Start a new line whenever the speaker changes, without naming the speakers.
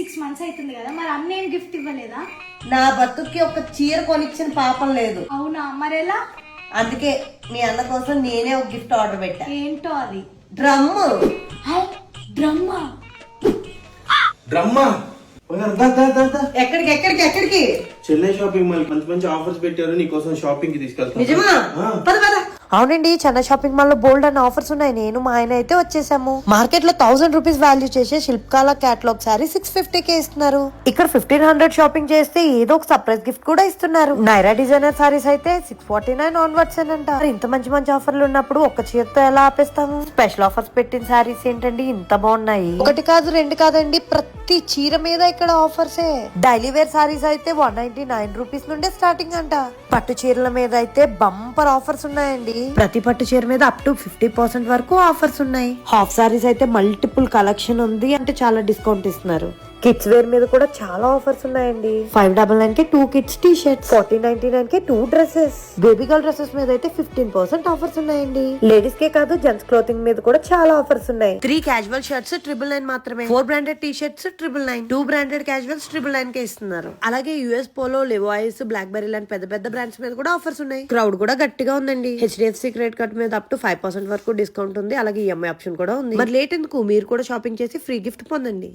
6 months అవుతుంది కదా, మరి అన్న ఏం గిఫ్ట్ ఇవ్వలేదా?
నా బతుక్కి ఒక చీర కొనిచ్చిన పాపం లేదు.
అవునా, మరెలా?
అందుకే మీ అన్న కోసం నేనే ఒక గిఫ్ట్ ఆర్డర్ పెట్టా.
ఏంటో అది?
డ్రమ్ము.
డ్రమ్మా?
డ్రమ్మా?
ఎక్కడికి ఎక్కడికి ఎక్కడికి?
చెన్నై షాపింగ్ మాల్ మంచి మంచి ఆఫర్స్ పెట్టారు, నీకోసం షాపింగ్ కి తీసుకెళ్తాను.
నిజమా? పద పద.
అవునండి, చెన్నై షాపింగ్ మాల్ లో బోల్డ్ అన్న ఆఫర్స్ ఉన్నాయి. నేను మా ఆయన అయితే వచ్చేసాము. మార్కెట్ లో 1000 రూపీస్ వాల్యూ చేసే శిల్పకాల క్యాటలాగ్ సారీ 650 కే ఇస్తున్నారు. ఇక్కడ 1500 షాపింగ్ చేస్తే ఏదో ఒక సర్ప్రైజ్ గిఫ్ట్ కూడా ఇస్తున్నారు. నైరా డిజైనర్ సారీస్ అయితే 649 ఆన్వర్డ్స్ అంట. ఇంత మంచి మంచి ఆఫర్లు ఉన్నప్పుడు ఒక చీరతో ఎలా ఆపేస్తాము? స్పెషల్ ఆఫర్స్ పెట్టిన సారీస్ ఏంటండి ఇంత బాగున్నాయి. ఒకటి కాదు రెండు కాదండి, ప్రతి చీర మీద ఇక్కడ ఆఫర్సే. డైలీ వేర్ సారీస్ అయితే 199 రూపీస్ నుండే స్టార్టింగ్ అంట. పట్టు చీరల మీద అయితే బంపర్ ఆఫర్స్ ఉన్నాయండి. ప్రతి పట్టు చీర మీద అప్ టు 50% వరకు ఆఫర్స్ ఉన్నాయి. హాఫ్ సారీస్ అయితే మల్టిపుల్ కలెక్షన్ ఉంది అంటే చాలా డిస్కౌంట్ ఇస్తున్నారు. కిడ్స్ వేర్ మీద కూడా చాలా ఆఫర్స్ ఉన్నాయండి. 599 కి 2 కిడ్స్ టీ షర్ట్స్, 1499 కి 2 డ్రెస్సెస్. బేబీ గర్ల్ డ్రెస్సెస్ మీద అయితే 15% ఆఫర్స్ ఉన్నాయండి. లేడీస్ కే కాదు జెంట్స్ క్లోతింగ్ మీద కూడా చాలా ఆఫర్స్ ఉన్నాయి. 3 క్యాజువల్ షర్ట్స్ 999 మాత్రమే. 4 branded T shirts 999, 2 branded casuals 999 కే ఇస్తున్నారు. అలాగే యుఎస్ పోలో, లెవాయిస్, బ్లాక్ బెర్రీ లాంటి పెద్ద పెద్ద బ్రాండ్స్ మీద కూడా ఆఫర్స్ ఉన్నాయి. క్రౌడ్ కూడా గట్టిగా ఉందండి. హెచ్డిఎఫ్సి క్రెడిట్ కార్డ్ మీద అప్ టు 5% వరకు డిస్కౌంట్ ఉంది. అలాగే ఈఎంఐ ఆప్షన్ కూడా ఉంది. మరి లేట్ ఎందుకు, మీరు కూడా షాపింగ్ చేసి ఫ్రీ గిఫ్ట్ పొందండి.